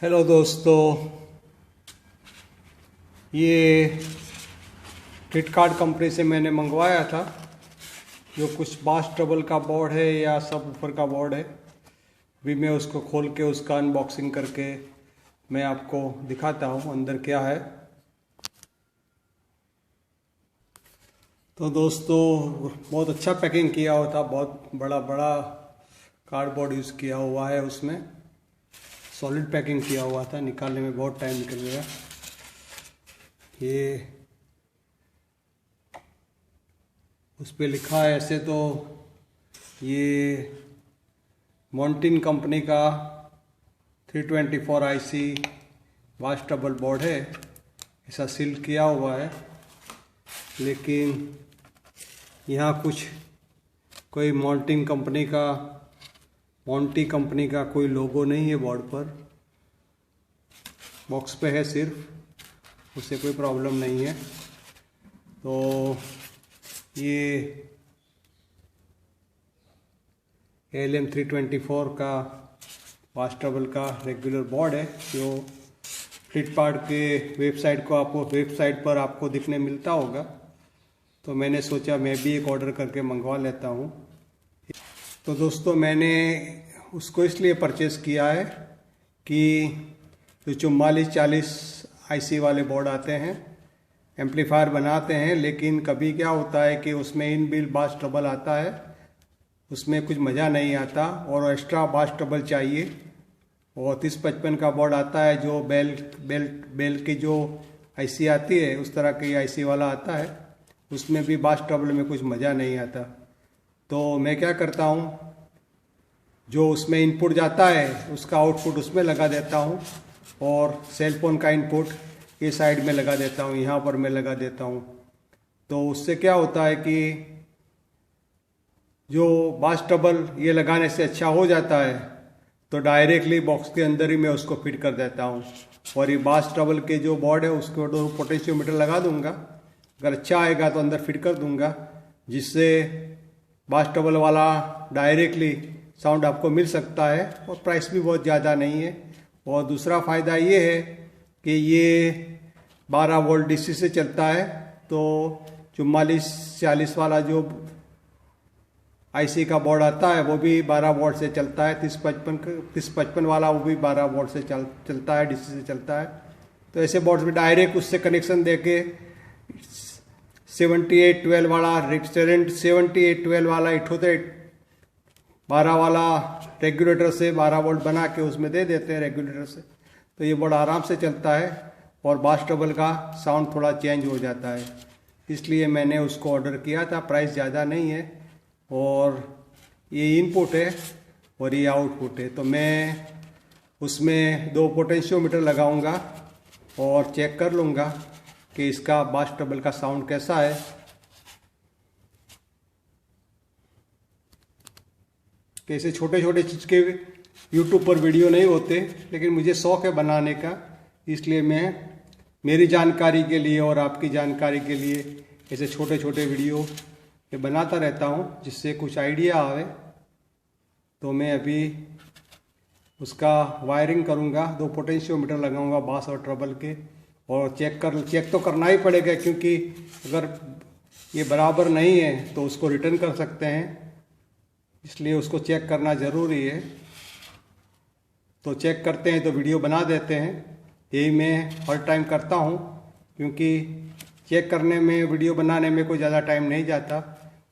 Hello दोस्तों, ये Flipkart company से मैंने मंगवाया था जो कुछ बास ट्रबल का बोर्ड है या सब ऊपर का बोर्ड है। अभी मैं उसको खोल के उसका अनबॉक्सिंग करके मैं आपको दिखाता हूँ अंदर क्या है। तो दोस्तों, बहुत अच्छा पैकिंग किया हुआ था, बहुत बड़ा बड़ा कार्डबोर्ड यूज़ किया हुआ है, उसमें सॉलिड पैकिंग किया हुआ था, निकालने में बहुत टाइम निकल गया। ये उस पर लिखा है ऐसे तो ये मॉन्टिन कंपनी का 324 IC बास ट्रबल बोर्ड है, ऐसा सील किया हुआ है। लेकिन यहाँ कुछ कोई मॉन्टी कंपनी का कोई लोगो नहीं है बोर्ड पर, बॉक्स पे है सिर्फ, उससे कोई प्रॉब्लम नहीं है। तो ये ALM 324 का बास ट्रबल का रेगुलर बोर्ड है जो फ्लिपकार्ट के वेबसाइट पर आपको दिखने मिलता होगा। तो मैंने सोचा मैं भी एक ऑर्डर करके मंगवा लेता हूँ। तो दोस्तों, मैंने उसको इसलिए परचेज़ किया है कि जो 4440 IC वाले बोर्ड आते हैं, एम्पलीफायर बनाते हैं, लेकिन कभी क्या होता है कि उसमें इनबिल्ट बास ट्रबल आता है, उसमें कुछ मज़ा नहीं आता और एक्स्ट्रा बास ट्रबल चाहिए। और 3055 का बोर्ड आता है जो बेल की जो IC आती है उस तरह की IC वाला आता है, उसमें भी बास ट्रबल में कुछ मज़ा नहीं आता। तो मैं क्या करता हूँ, जो उसमें इनपुट जाता है उसका आउटपुट उसमें लगा देता हूँ और सेल फोन का इनपुट ये साइड में लगा देता हूँ, यहाँ पर मैं लगा देता हूँ। तो उससे क्या होता है कि जो बास ट्रबल ये लगाने से अच्छा हो जाता है, तो डायरेक्टली बॉक्स के अंदर ही मैं उसको फिट कर देता हूँ। और ये बास ट्रबल के जो बोर्ड है उसको तो पोटेंशियोमीटर लगा दूंगा, अगर अच्छा आएगा तो अंदर फिट कर दूंगा, जिससे बास ट्रबल वाला डायरेक्टली साउंड आपको मिल सकता है और प्राइस भी बहुत ज़्यादा नहीं है। और दूसरा फ़ायदा ये है कि ये 12 वोल्ट DC से चलता है, तो 4440 वाला जो IC का बोर्ड आता है वो भी 12 वोल्ट से चलता है, 3055 वाला वो भी 12 वोल्ट से चलता है, DC से चलता है। तो ऐसे बोर्ड में डायरेक्ट उससे कनेक्शन देके 7812 वाला 12 वाला रेगुलेटर से 12 वोल्ट बना के उसमें दे देते हैं रेगुलेटर से, तो ये बोर्ड आराम से चलता है और बास ट्रबल का साउंड थोड़ा चेंज हो जाता है। इसलिए मैंने उसको ऑर्डर किया था। प्राइस ज़्यादा नहीं है और ये इनपुट है और ये आउटपुट है। तो मैं उसमें 2 पोटेंशियोमीटर लगाऊंगा और चेक कर लूँगा कि इसका बास ट्रबल का साउंड कैसा है। कैसे छोटे छोटे चीज़ के YouTube पर वीडियो नहीं होते, लेकिन मुझे शौक़ है बनाने का, इसलिए मैं मेरी जानकारी के लिए और आपकी जानकारी के लिए ऐसे छोटे छोटे वीडियो ये बनाता रहता हूँ, जिससे कुछ आइडिया आवे। तो मैं अभी उसका वायरिंग करूँगा, 2 पोटेंशियोमीटर लगाऊंगा बास और ट्रबल के, और चेक तो करना ही पड़ेगा, क्योंकि अगर ये बराबर नहीं है तो उसको रिटर्न कर सकते हैं, इसलिए उसको चेक करना ज़रूरी है। तो चेक करते हैं तो वीडियो बना देते हैं, यही मैं हर टाइम करता हूँ, क्योंकि चेक करने में वीडियो बनाने में कोई ज़्यादा टाइम नहीं जाता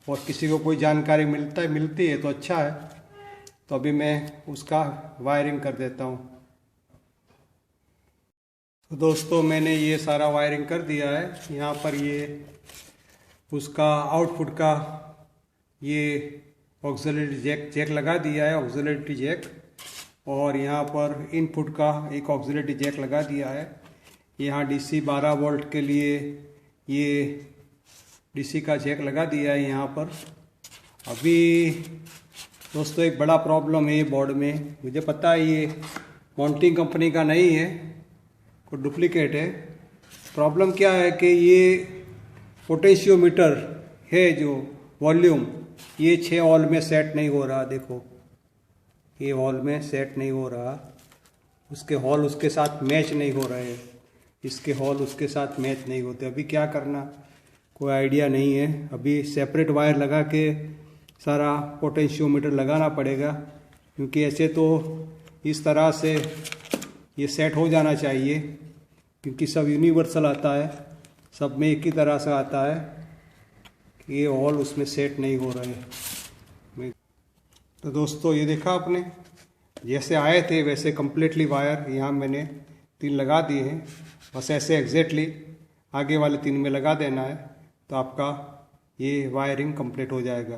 और किसी को कोई जानकारी मिलती है तो अच्छा है। तो अभी मैं उसका वायरिंग कर देता हूँ। तो दोस्तों, मैंने ये सारा वायरिंग कर दिया है। यहाँ पर ये उसका आउटपुट का ये ऑक्सिलरी जैक लगा दिया है, ऑक्सिलरी जैक, और यहाँ पर इनपुट का एक ऑक्सिलरी जैक लगा दिया है। यहाँ DC 12 वोल्ट के लिए ये DC का जैक लगा दिया है यहाँ पर। अभी दोस्तों, एक बड़ा प्रॉब्लम है ये बोर्ड में, मुझे पता है ये मॉन्टी कंपनी का नहीं है, कोई डुप्लीकेट है। प्रॉब्लम क्या है कि ये पोटेंशियोमीटर है जो वॉल्यूम, ये 6 वॉल्ट में सेट नहीं हो रहा। देखो, ये वॉल्व में सेट नहीं हो रहा, उसके हॉल उसके साथ मैच नहीं हो रहे, इसके हॉल उसके साथ मैच नहीं होते। अभी क्या करना कोई आइडिया नहीं है। अभी सेपरेट वायर लगा के सारा पोटेंशियोमीटर लगाना पड़ेगा, क्योंकि ऐसे तो इस तरह से ये सेट हो जाना चाहिए, क्योंकि सब यूनिवर्सल आता है, सब में एक ही तरह से आता है कि ये हॉल उसमें सेट नहीं हो रहे। तो दोस्तों ये देखा आपने, जैसे आए थे वैसे कम्प्लीटली वायर यहाँ मैंने 3 लगा दिए हैं। बस ऐसे एग्जैक्टली आगे वाले 3 में लगा देना है, तो आपका ये वायरिंग कंप्लीट हो जाएगा।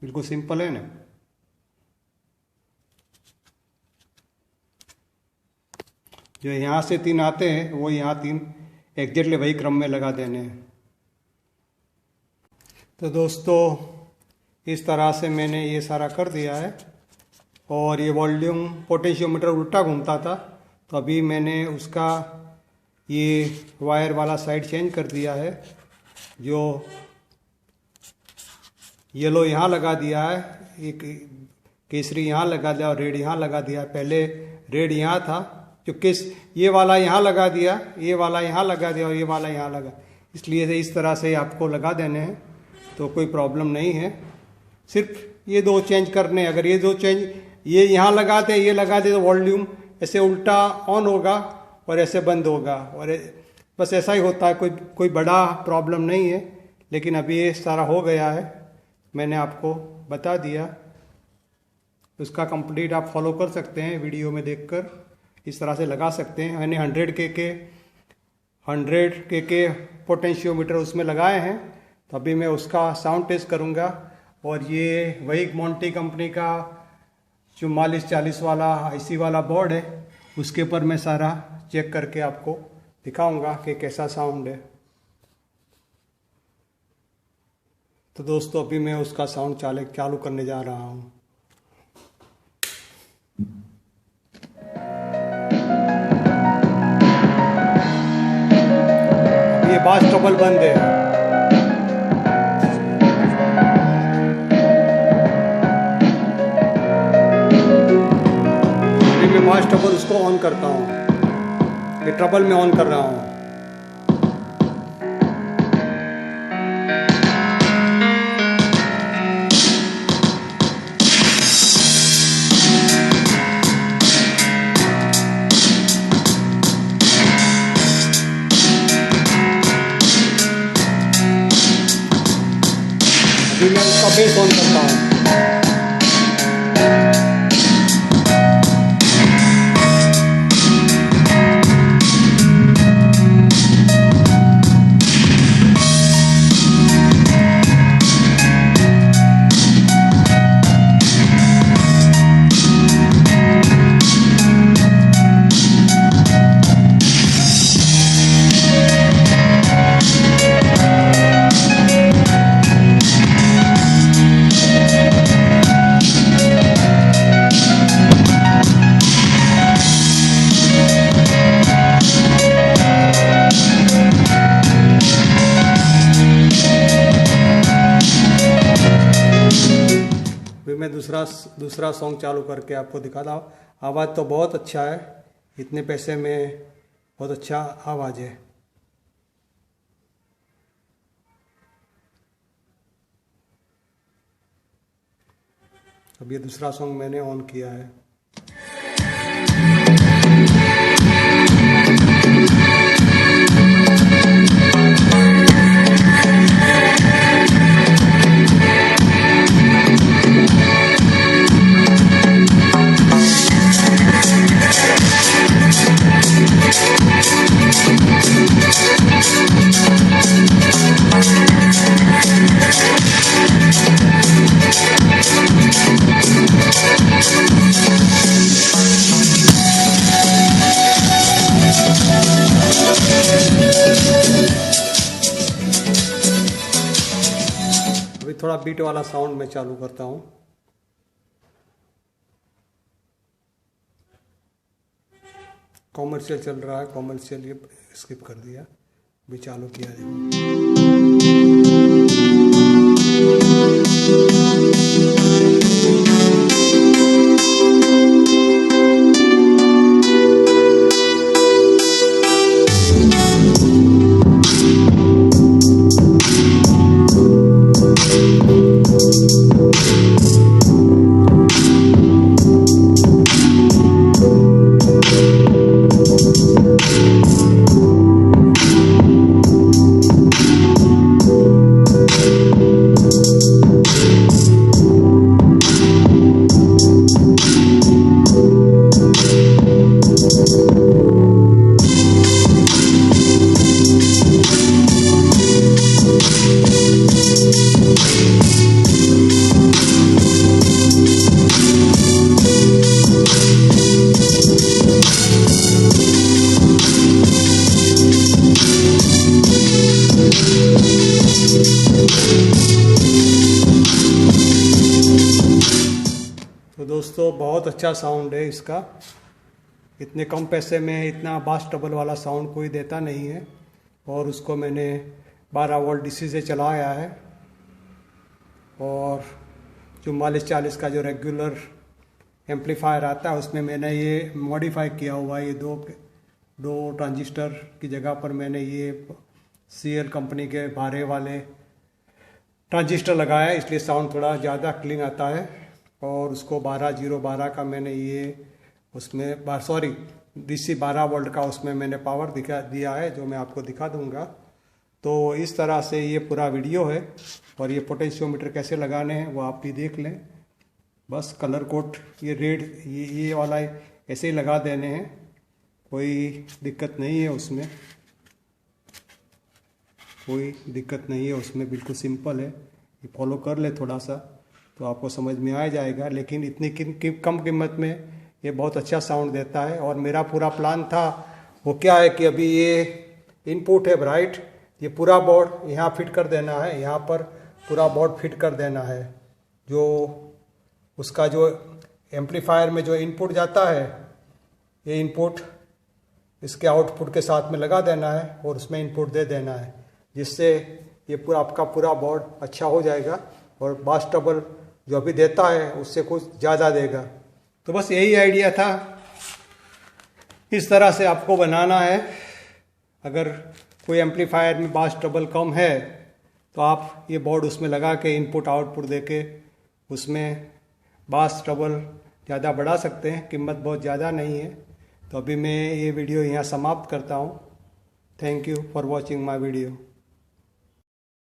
बिल्कुल सिंपल है ना। जो यहाँ से 3 आते हैं वो यहाँ 3 एग्जैक्टली वही क्रम में लगा देने हैं। तो दोस्तों इस तरह से मैंने ये सारा कर दिया है। और ये वॉल्यूम पोटेंशियोमीटर उल्टा घूमता था, तो अभी मैंने उसका ये वायर वाला साइड चेंज कर दिया है। जो येलो यहाँ लगा दिया है, एक केसरी यहाँ लगा दिया और रेड यहाँ लगा दिया। पहले रेड यहाँ था, जो ये वाला यहाँ लगा दिया, ये वाला यहाँ लगा दिया और ये वाला यहाँ लगा, इसलिए से इस तरह से आपको लगा देने हैं, तो कोई प्रॉब्लम नहीं है। सिर्फ ये 2 चेंज करने, अगर ये 2 चेंज ये यहाँ लगाते ये लगाते तो वॉल्यूम ऐसे उल्टा ऑन होगा और ऐसे बंद होगा, और बस ऐसा ही होता है, कोई बड़ा प्रॉब्लम नहीं है। लेकिन अभी ये सारा हो गया है, मैंने आपको बता दिया। उसका कंप्लीट आप फॉलो कर सकते हैं, वीडियो में देखकर इस तरह से लगा सकते हैं। मैंने 100 के पोटेंशियोमीटर उसमें लगाए हैं, तो अभी मैं उसका साउंड टेस्ट करूँगा। और ये वही मोंटी कंपनी का 4440 वाला IC वाला बोर्ड है, उसके ऊपर मैं सारा चेक करके आपको दिखाऊंगा कि कैसा साउंड है। तो दोस्तों अभी मैं उसका साउंड चालू करने जा रहा हूँ। ये बास ट्रबल बंद है। बास ट्रबल उसको ऑन करता हूँ, ये ट्रबल में ऑन कर रहा हूँ। अभी मैं उसका बेस ऑन करता हूँ। मैं दूसरा सॉन्ग चालू करके आपको दिखाता हूँ। आवाज़ तो बहुत अच्छा है, इतने पैसे में बहुत अच्छा आवाज़ है। अब ये दूसरा सॉन्ग मैंने ऑन किया है। थोड़ा बीट वाला साउंड मैं चालू करता हूँ। कॉमर्शियल चल रहा है, कॉमर्शियल ये स्किप कर दिया, भी चालू किया देखो। बहुत अच्छा साउंड है इसका। इतने कम पैसे में इतना बास ट्रबल वाला साउंड कोई देता नहीं है। और उसको मैंने 12 वोल्ट डीसी से चलाया है। और 4440 का जो रेगुलर एम्पलीफायर आता है उसमें मैंने ये मॉडिफाई किया हुआ है। ये दो ट्रांजिस्टर की जगह पर मैंने ये CL कंपनी के 12 वाले ट्रांजिस्टर लगाया है, इसलिए साउंड थोड़ा ज़्यादा क्लीन आता है। और उसको 12012 का मैंने ये उसमें DC 12 वोल्ट का उसमें मैंने पावर दिया है, जो मैं आपको दिखा दूंगा। तो इस तरह से ये पूरा वीडियो है। और ये पोटेंशियोमीटर कैसे लगाने हैं वो आप भी देख लें। बस कलर कोड ये रेड ये वाला ऐसे ही लगा देने हैं, कोई दिक्कत नहीं है उसमें, कोई दिक्कत नहीं है उसमें, बिल्कुल सिंपल है। ये फॉलो कर ले थोड़ा सा तो आपको समझ में आ जाएगा। लेकिन इतनी कम कीमत में ये बहुत अच्छा साउंड देता है। और मेरा पूरा प्लान था वो क्या है कि अभी ये इनपुट है ब्राइट, ये पूरा बोर्ड यहाँ फिट कर देना है, यहाँ पर पूरा बोर्ड फिट कर देना है। जो उसका जो एम्पलीफायर में जो इनपुट जाता है, ये इनपुट इसके आउटपुट के साथ में लगा देना है और उसमें इनपुट दे देना है, जिससे ये पूरा आपका पूरा बोर्ड अच्छा हो जाएगा। और बास ट्रबल जो अभी देता है उससे कुछ ज़्यादा देगा। तो बस यही आइडिया था, इस तरह से आपको बनाना है। अगर कोई एम्पलीफायर में बास ट्रबल कम है तो आप ये बोर्ड उसमें लगा के इनपुट आउटपुट दे के उसमें बास ट्रबल ज़्यादा बढ़ा सकते हैं। कीमत बहुत ज़्यादा नहीं है। तो अभी मैं ये वीडियो यहाँ समाप्त करता हूँ। Thank you for watching my video.